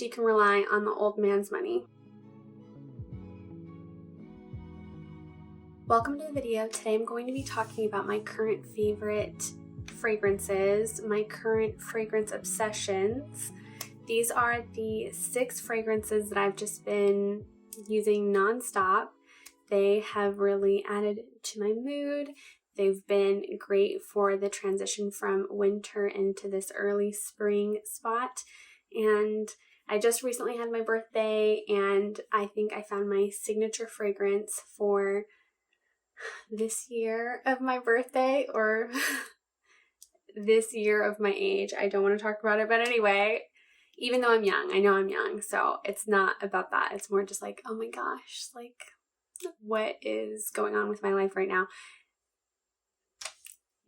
she can rely on the old man's money. Welcome to the video. Today I'm going to be talking about my current favorite fragrances, my current fragrance obsessions. These are the 6 fragrances that I've just been using nonstop. They have really added to my mood. They've been great for the transition from winter into this early spring spot. And I just recently had my birthday, and I think I found my signature fragrance for this year of my birthday, or this year of my age. I don't want to talk about it, but anyway, even though I'm young, I know I'm young, so it's not about that. It's more just like, oh my gosh, like, what is going on with my life right now?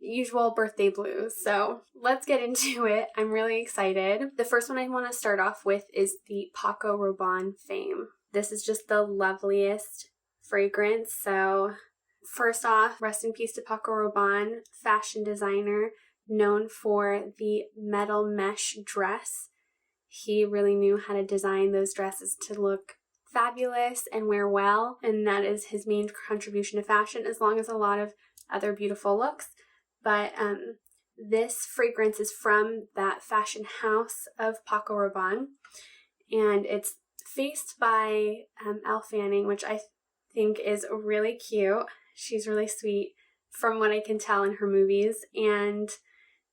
Usual birthday blues. So let's get into it. I'm really excited. The first one I want to start off with is the Paco Robanne Fame. This is just the loveliest fragrance. So first off, rest in peace to Paco Robanne, fashion designer known for the metal mesh dress. He really knew how to design those dresses to look fabulous and wear well, and that is his main contribution to fashion, as long as a lot of other beautiful looks. But this fragrance is from that fashion house of Paco Rabanne, and it's faced by Elle Fanning, which I think is really cute. She's really sweet from what I can tell in her movies, and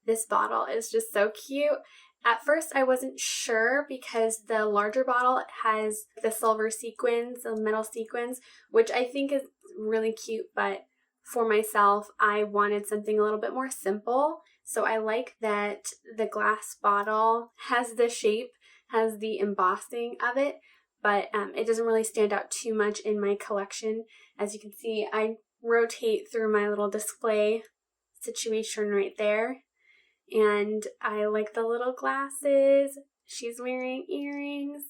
this bottle is just so cute. At first I wasn't sure because the larger bottle has the silver sequins, the metal sequins, which I think is really cute, but for myself, I wanted something a little bit more simple. So I like that the glass bottle has the shape, has the embossing of it, but it doesn't really stand out too much in my collection. As you can see, I rotate through my little display situation right there. And I like the little glasses. She's wearing earrings.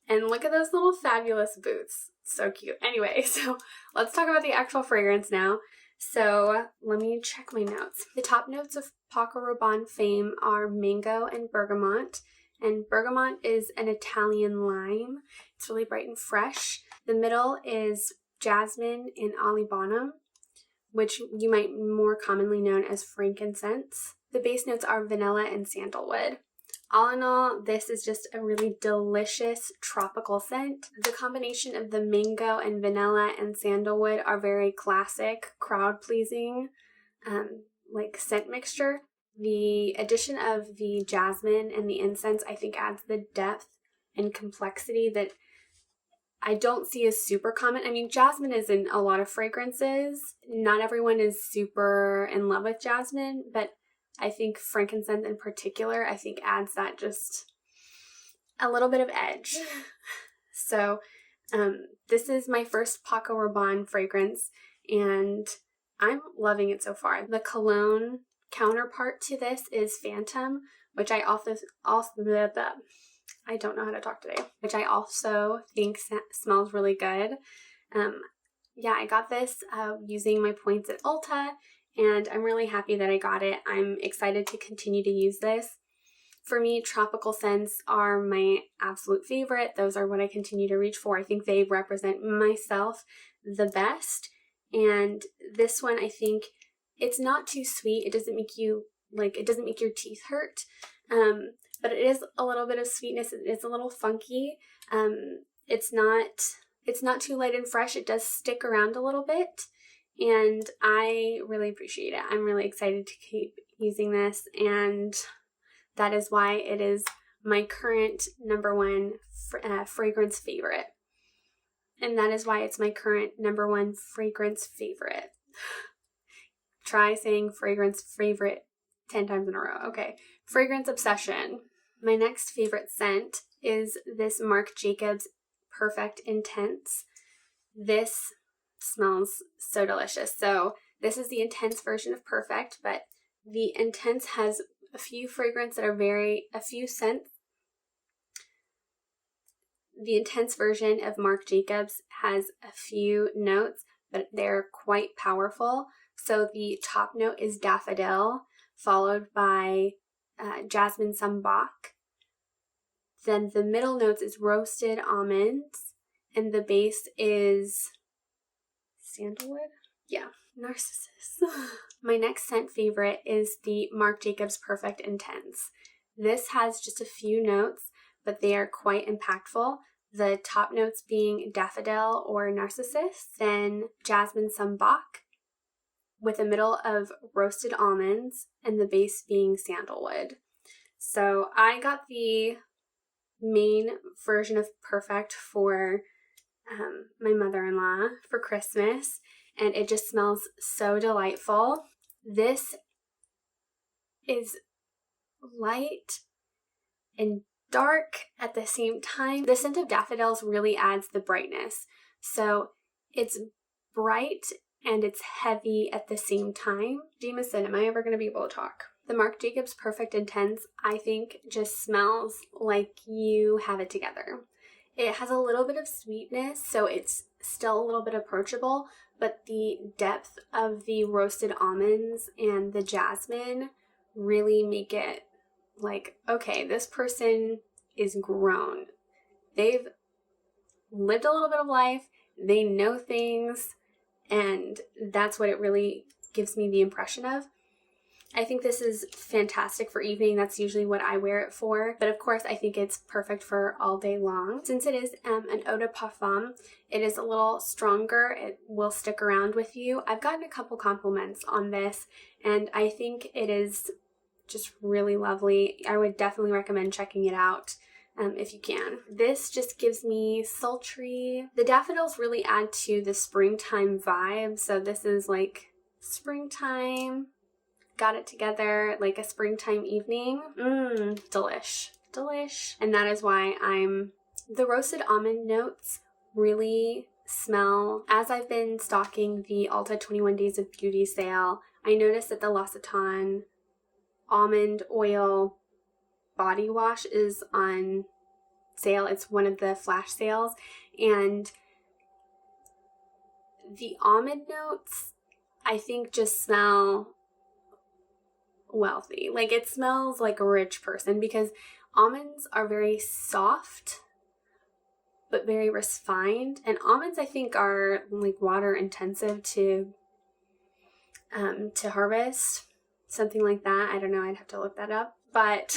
And look at those little fabulous boots. So cute. Anyway, so let's talk about the actual fragrance now. So let me check my notes. The top notes of Paco Rabanne Fame are mango and bergamot. And bergamot is an Italian lime. It's really bright and fresh. The middle is jasmine and almond, which you might more commonly known as frankincense. The base notes are vanilla and sandalwood. All in all, this is just a really delicious tropical scent. The combination of the mango and vanilla and sandalwood are very classic, crowd-pleasing, like scent mixture. The addition of the jasmine and the incense, I think, adds the depth and complexity that I don't see as super common. I mean, jasmine is in a lot of fragrances. Not everyone is super in love with jasmine, but I think frankincense in particular, I think adds that just a little bit of edge. So this is my first Paco Rabanne fragrance, and I'm loving it so far. The Cologne counterpart to this is Phantom, which I also I don't know how to talk today, which I also think smells really good. Yeah, I got this using my points at Ulta, and I'm really happy that I got it. I'm excited to continue to use this. For me, tropical scents are my absolute favorite. Those are what I continue to reach for. I think they represent myself the best. And this one, I think it's not too sweet. It doesn't make you, it doesn't make your teeth hurt. But it is a little bit of sweetness. It's a little funky. It's not too light and fresh. It does stick around a little bit. And I really appreciate it. I'm really excited to keep using this, and that is why it is my current #1 fragrance favorite. And that is why it's my current #1 fragrance favorite. Try saying fragrance favorite 10 times in a row. Okay. Fragrance obsession. My next favorite scent is this Marc Jacobs Perfect Intense. This smells so delicious. So this is the intense version of Perfect, but the intense has a few fragrances that are a few scents. The intense version of Marc Jacobs has a few notes, but they're quite powerful. So the top note is daffodil, followed by jasmine sambac, Then the middle notes is roasted almonds, and the base is sandalwood? Yeah, narcissus. My next scent favorite is the Marc Jacobs Perfect Intense. This has just a few notes, but they are quite impactful. The top notes being daffodil or narcissus, then jasmine sambac, with a middle of roasted almonds, and the base being sandalwood. So I got the main version of Perfect for my mother-in-law for Christmas, and it just smells so delightful. This is light and dark at the same time. The scent of daffodils really adds the brightness. So it's bright and it's heavy at the same time. Jameson, am I ever going to be able to talk? The Marc Jacobs Perfect Intense, I think, just smells like you have it together. It has a little bit of sweetness, so it's still a little bit approachable, but the depth of the roasted almonds and the jasmine really make it like, okay, this person is grown. They've lived a little bit of life, they know things, and that's what it really gives me the impression of. I think this is fantastic for evening. That's usually what I wear it for. But of course, I think it's perfect for all day long. Since it is an eau de parfum, it is a little stronger. It will stick around with you. I've gotten a couple compliments on this, and I think it is just really lovely. I would definitely recommend checking it out if you can. This just gives me sultry. The daffodils really add to the springtime vibe. So this is like springtime. Got it together like a springtime evening. Delish. And that is why the roasted almond notes really smell. As I've been stalking the Ulta 21 Days of Beauty sale, I noticed that the L'Occitane almond oil body wash is on sale. It's one of the flash sales, and the almond notes I think just smell wealthy. Like, it smells like a rich person, because almonds are very soft but very refined, and almonds I think are like water intensive to harvest, something like that. I don't know, I'd have to look that up, but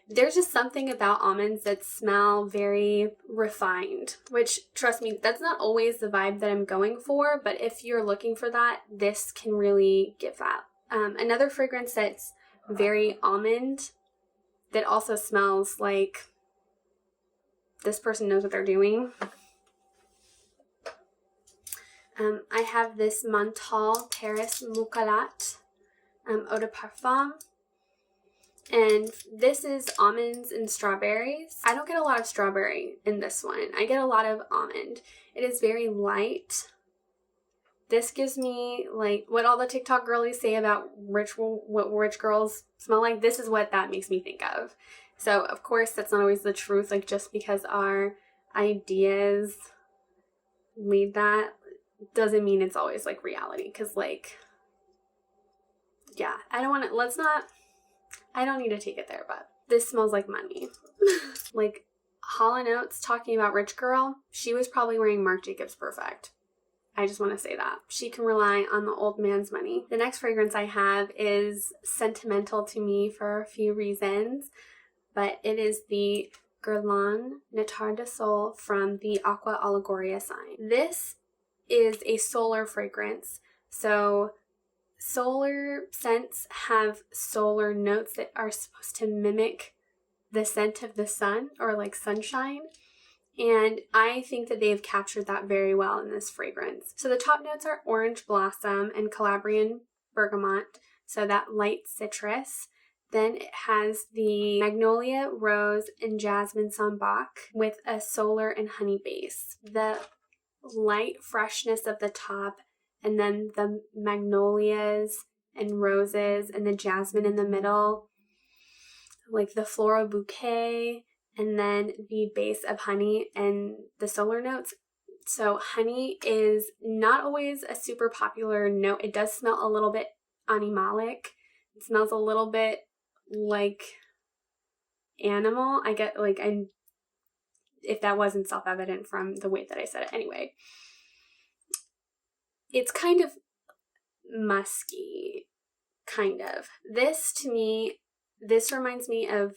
there's just something about almonds that smell very refined, which, trust me, that's not always the vibe that I'm going for, but if you're looking for that, this can really give that. Another fragrance that's very almond, that also smells like this person knows what they're doing. I have this Menthol Paris Moukalat eau de parfum, and this is almonds and strawberries. I don't get a lot of strawberry in this one. I get a lot of almond. It is very light. This gives me like what all the TikTok girlies say about what rich girls smell like. This is what that makes me think of. So of course that's not always the truth. Like, just because our ideas lead that doesn't mean it's always like reality. Cause like, yeah, I don't need to take it there, but this smells like money. Like Hall & Oates talking about rich girl, she was probably wearing Marc Jacobs Perfect. I just want to say that. She can rely on the old man's money. The next fragrance I have is sentimental to me for a few reasons, but it is the Guerlain Nectar de Sol from the Aqua Allegoria sign. This is a solar fragrance. So solar scents have solar notes that are supposed to mimic the scent of the sun, or like sunshine. And I think that they've captured that very well in this fragrance. So the top notes are orange blossom and Calabrian bergamot, so that light citrus. Then it has the magnolia, rose, and jasmine sambac with a solar and honey base. The light freshness of the top, and then the magnolias and roses and the jasmine in the middle, like the floral bouquet, and then the base of honey and the solar notes. So honey is not always a super popular note. It does smell a little bit animalic. It smells a little bit like animal. I get like, if that wasn't self-evident from the way that I said it. Anyway, it's kind of musky, kind of. This, to me, this reminds me of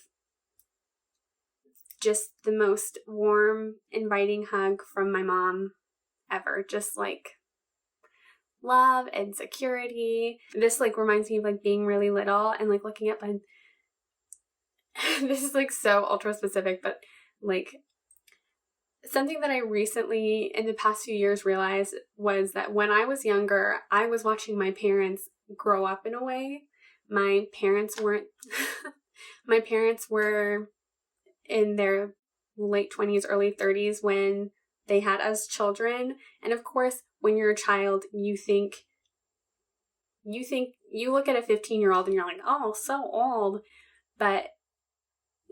just the most warm, inviting hug from my mom ever. Just like love and security. This like reminds me of like being really little and like looking up and this is like so ultra specific, but like something that I recently in the past few years realized was that when I was younger, I was watching my parents grow up in a way. My parents weren't my parents were in their late 20s, early 30s when they had us children. And of course, when you're a child, you look at a 15-year-old and you're like, oh, so old. But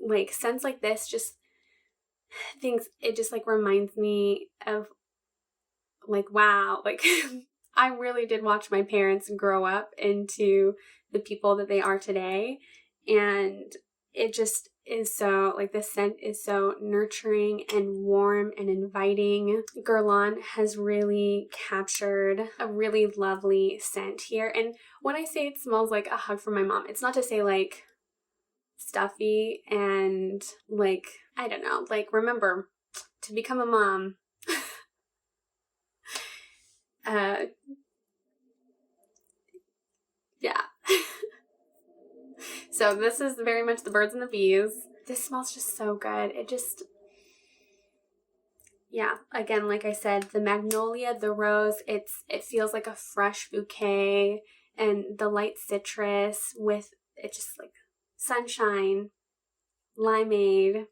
like scents like this just it just like reminds me of like, wow, like I really did watch my parents grow up into the people that they are today. And it just is so, like, this scent is so nurturing and warm and inviting. Guerlain has really captured a really lovely scent here. And when I say it smells like a hug from my mom, it's not to say like stuffy and like, I don't know, like remember to become a mom. Yeah. So this is very much the birds and the bees. This smells just so good. It just, yeah, again, like I said, the magnolia, the rose, it feels like a fresh bouquet, and the light citrus with it just like sunshine, limeade,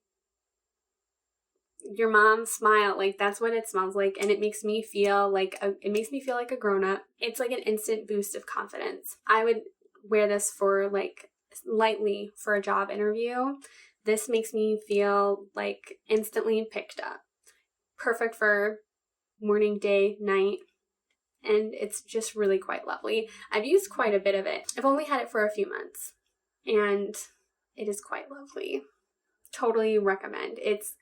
your mom's smile, like that's what it smells like, and it makes me feel like a grown-up. It's like an instant boost of confidence. I would wear this for like lightly for a job interview. This makes me feel like instantly picked up. Perfect for morning, day, night, and it's just really quite lovely. I've used quite a bit of it. I've only had it for a few months, and it is quite lovely. Totally recommend. It's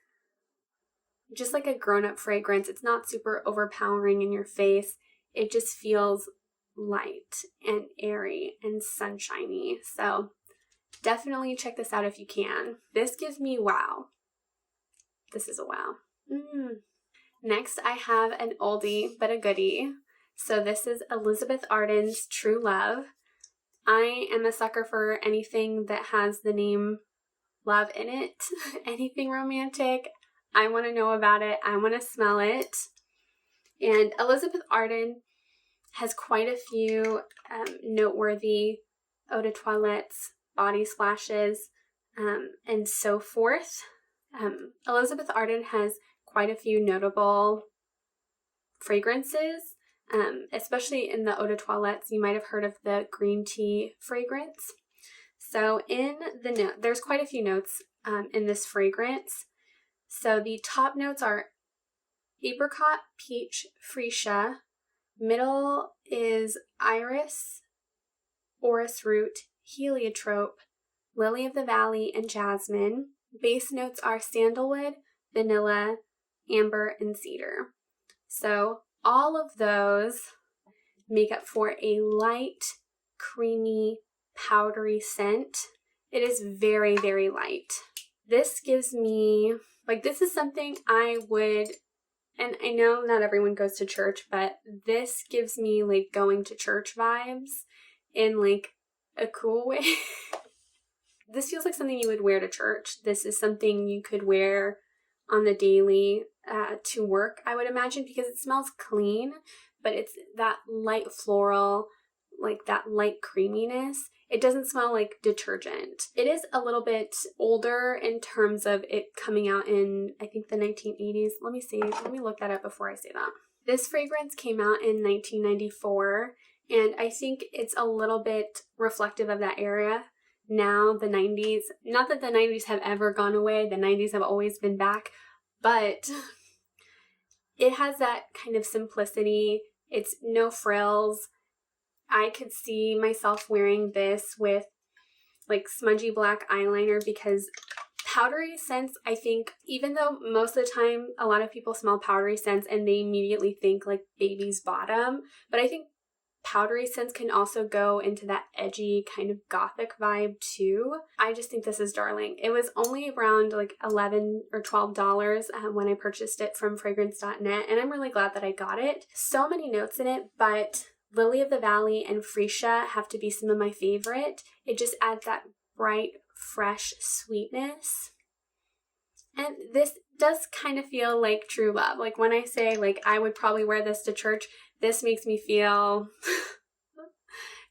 just like a grown-up fragrance. It's not super overpowering in your face. It just feels light and airy and sunshiny. So definitely check this out if you can. This gives me wow. This is a wow. Next, I have an oldie but a goodie. So this is Elizabeth Arden's True Love. I am a sucker for anything that has the name love in it. Anything romantic. I want to know about it. I want to smell it. And Elizabeth Arden has quite a few noteworthy eau de toilettes, body splashes, and so forth. Elizabeth Arden has quite a few notable fragrances, especially in the eau de toilettes. You might have heard of the green tea fragrance. So in the note, there's quite a few notes in this fragrance. So the top notes are apricot, peach, freesia. Middle is iris, orris root, heliotrope, lily of the valley, and jasmine. Base notes are sandalwood, vanilla, amber, and cedar. So all of those make up for a light, creamy, powdery scent. It is very, very light. This gives me, like, this is something I would, and I know not everyone goes to church, but this gives me like going to church vibes in like a cool way. This feels like something you would wear to church. This is something you could wear on the daily to work, I would imagine, because it smells clean, but it's that light floral, like that light creaminess. It doesn't smell like detergent. It is a little bit older in terms of it coming out in, I think, the 1980s. Let me see. Let me look that up before I say that. This fragrance came out in 1994, and I think it's a little bit reflective of that era. Now, the 90s, not that the 90s have ever gone away, the 90s have always been back, but it has that kind of simplicity. It's no frills. I could see myself wearing this with like smudgy black eyeliner, because Powdery scents, I think, even though most of the time a lot of people smell powdery scents and they immediately think like baby's bottom, but I think powdery scents can also go into that edgy kind of gothic vibe too. I just think this is darling. It was only around like $11 or $12 when I purchased it from fragrance.net, and I'm really glad that I got it. So many notes in it, but Lily of the Valley and Freesia have to be some of my favorite. It just adds that bright, fresh sweetness. And this does kind of feel like true love. Like when I say like I would probably wear this to church, this makes me feel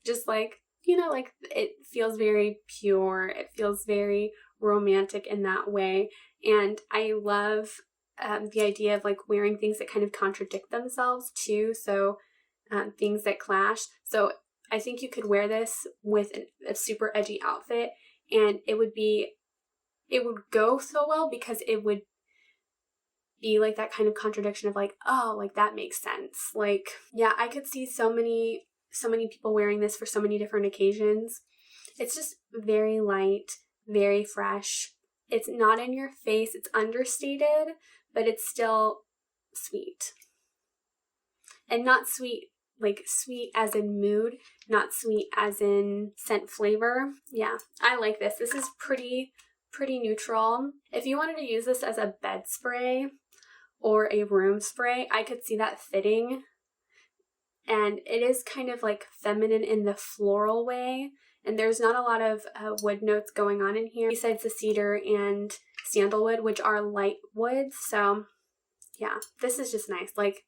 just like, you know, like it feels very pure. It feels very romantic in that way. And I love the idea of like wearing things that kind of contradict themselves too. So things that clash. So I think you could wear this with a super edgy outfit and it would go so well because it would be like that kind of contradiction of like, oh, like that makes sense. Like, yeah, I could see so many people wearing this for so many different occasions. It's just very light, very fresh. It's not in your face. It's understated, but it's still sweet. And not sweet, like sweet as in mood, not sweet as in scent flavor. Yeah, I like this. This is pretty neutral. If you wanted to use this as a bed spray or a room spray, I could see that fitting. And it is kind of like feminine in the floral way. And there's not a lot of wood notes going on in here besides the cedar and sandalwood, which are light woods. So yeah, this is just nice. Like,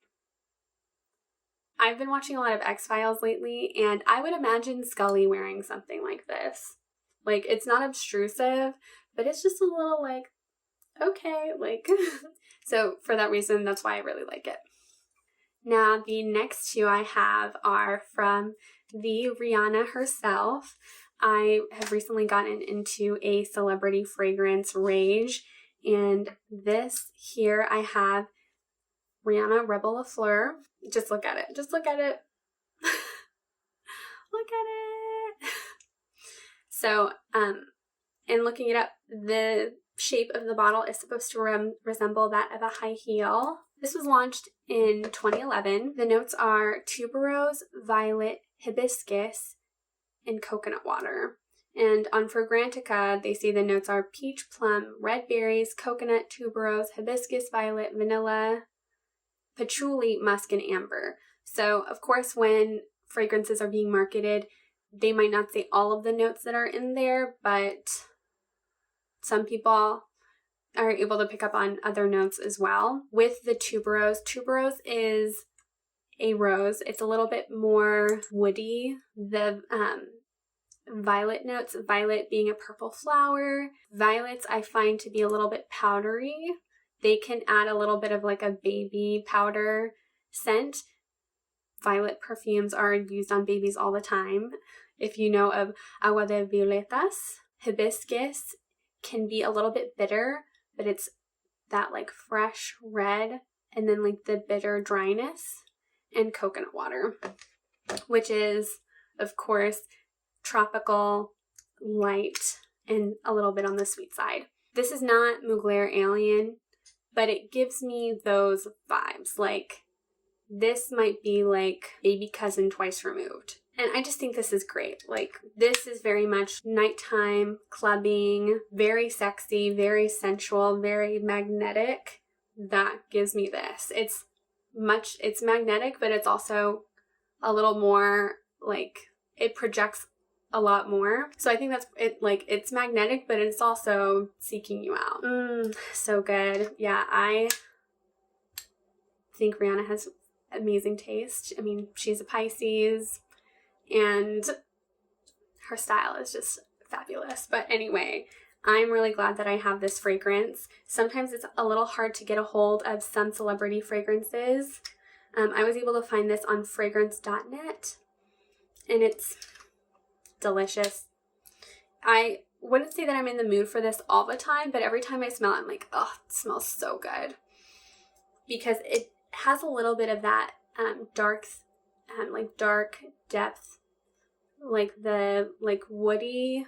I've been watching a lot of X-Files lately, and I would imagine Scully wearing something like this. Like, it's not obtrusive, but it's just a little like, okay, like, so for that reason, that's why I really like it. Now, the next two I have are from the Rihanna herself. I have recently gotten into a celebrity fragrance rage, and this here I have Rihanna Rebel Fleur. Just look at it. Just look at it. Look at it. So, in looking it up, the shape of the bottle is supposed to resemble that of a high heel. This was launched in 2011. The notes are tuberose, violet, hibiscus, and coconut water. And on Fragrantica, they say the notes are peach, plum, red berries, coconut, tuberose, hibiscus, violet, vanilla, patchouli, musk, and amber. So, of course, when fragrances are being marketed, they might not say all of the notes that are in there, but some people are able to pick up on other notes as well. With the tuberose is a rose. It's a little bit more woody. The violet notes, violet being a purple flower. Violets I find to be a little bit powdery. They can add a little bit of like a baby powder scent. Violet perfumes are used on babies all the time. If you know of Agua de Violetas, hibiscus can be a little bit bitter, but it's that like fresh red and then like the bitter dryness. And coconut water, which is, of course, tropical, light, and a little bit on the sweet side. This is not Mugler Alien, but it gives me those vibes. Like, this might be like baby cousin twice removed. And I just think this is great. Like, this is very much nighttime clubbing, very sexy, very sensual, very magnetic. That gives me this. It's magnetic, but it's also a little more like, it projects a lot more. So I think that's it. Like, it's magnetic, but it's also seeking you out. So good. Yeah, I think Rihanna has amazing taste. I mean, she's a Pisces and her style is just fabulous. But anyway, I'm really glad that I have this fragrance. Sometimes it's a little hard to get a hold of some celebrity fragrances. I was able to find this on fragrance.net, and it's delicious. I wouldn't say that I'm in the mood for this all the time, but every time I smell it, I'm like, oh, it smells so good. Because it has a little bit of that dark depth, like the woody,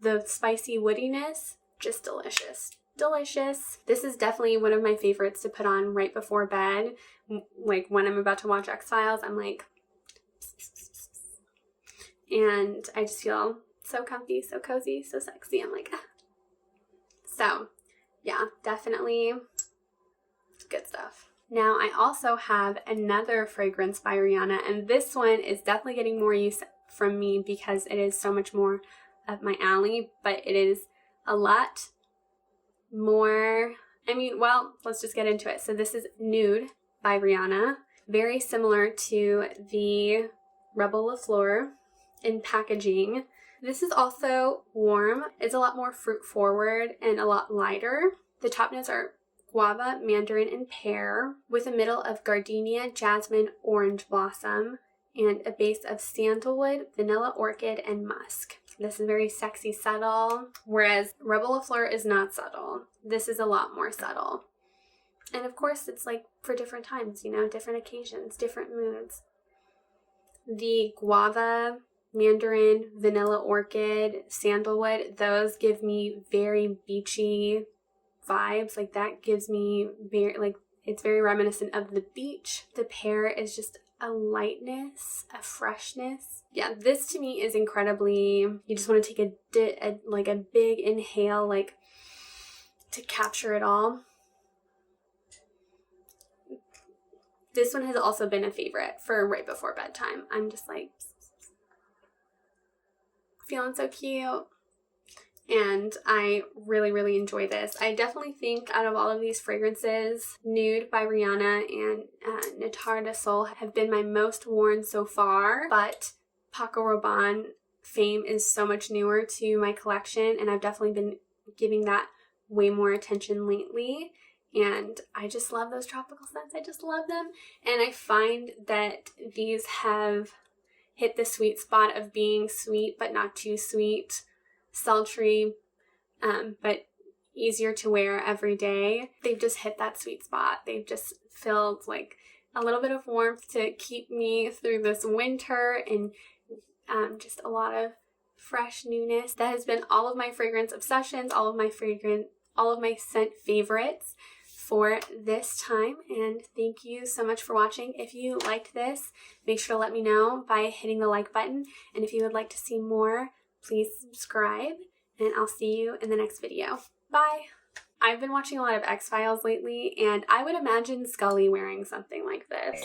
the spicy woodiness, Just delicious. Delicious. This is definitely one of my favorites to put on right before bed. Like when I'm about to watch X-Files, I'm like, and I just feel so comfy, so cozy, so sexy. I'm like, ah. So yeah, definitely good stuff. Now I also have another fragrance by Rihanna, and this one is definitely getting more use from me because it is so much more up my alley, but it is a lot more, well, let's just get into it. So this is Nude by Rihanna, very similar to the Rebel La Fleur in packaging. This is also warm. It's a lot more fruit forward and a lot lighter. The top notes are guava, mandarin, and pear, with a middle of gardenia, jasmine, orange blossom, and a base of sandalwood, vanilla orchid, and musk. This is very sexy, subtle, whereas Rebel La Fleur is not subtle. This is a lot more subtle. And of course, it's like for different times, you know, different occasions, different moods. The guava, mandarin, vanilla orchid, sandalwood, those give me very beachy vibes. Like that gives me very, like, it's very reminiscent of the beach. The pear is just a lightness, a freshness. Yeah, this to me is incredibly, you just want to take a big inhale, like to capture it all. This one has also been a favorite for right before bedtime. I'm just like feeling so cute. And I really, really enjoy this. I definitely think out of all of these fragrances, Nude by Rihanna and Natara de Sol have been my most worn so far. But Paco Rabanne Fame is so much newer to my collection, and I've definitely been giving that way more attention lately. And I just love those tropical scents. I just love them. And I find that these have hit the sweet spot of being sweet but not too sweet, sultry, but easier to wear every day. They've just hit that sweet spot. They've just filled like a little bit of warmth to keep me through this winter, and just a lot of fresh newness. That has been all of my fragrance obsessions, all of my scent favorites for this time. And thank you so much for watching. If you liked this, make sure to let me know by hitting the like button. And if you would like to see more, please subscribe, and I'll see you in the next video. Bye! I've been watching a lot of X-Files lately, and I would imagine Scully wearing something like this.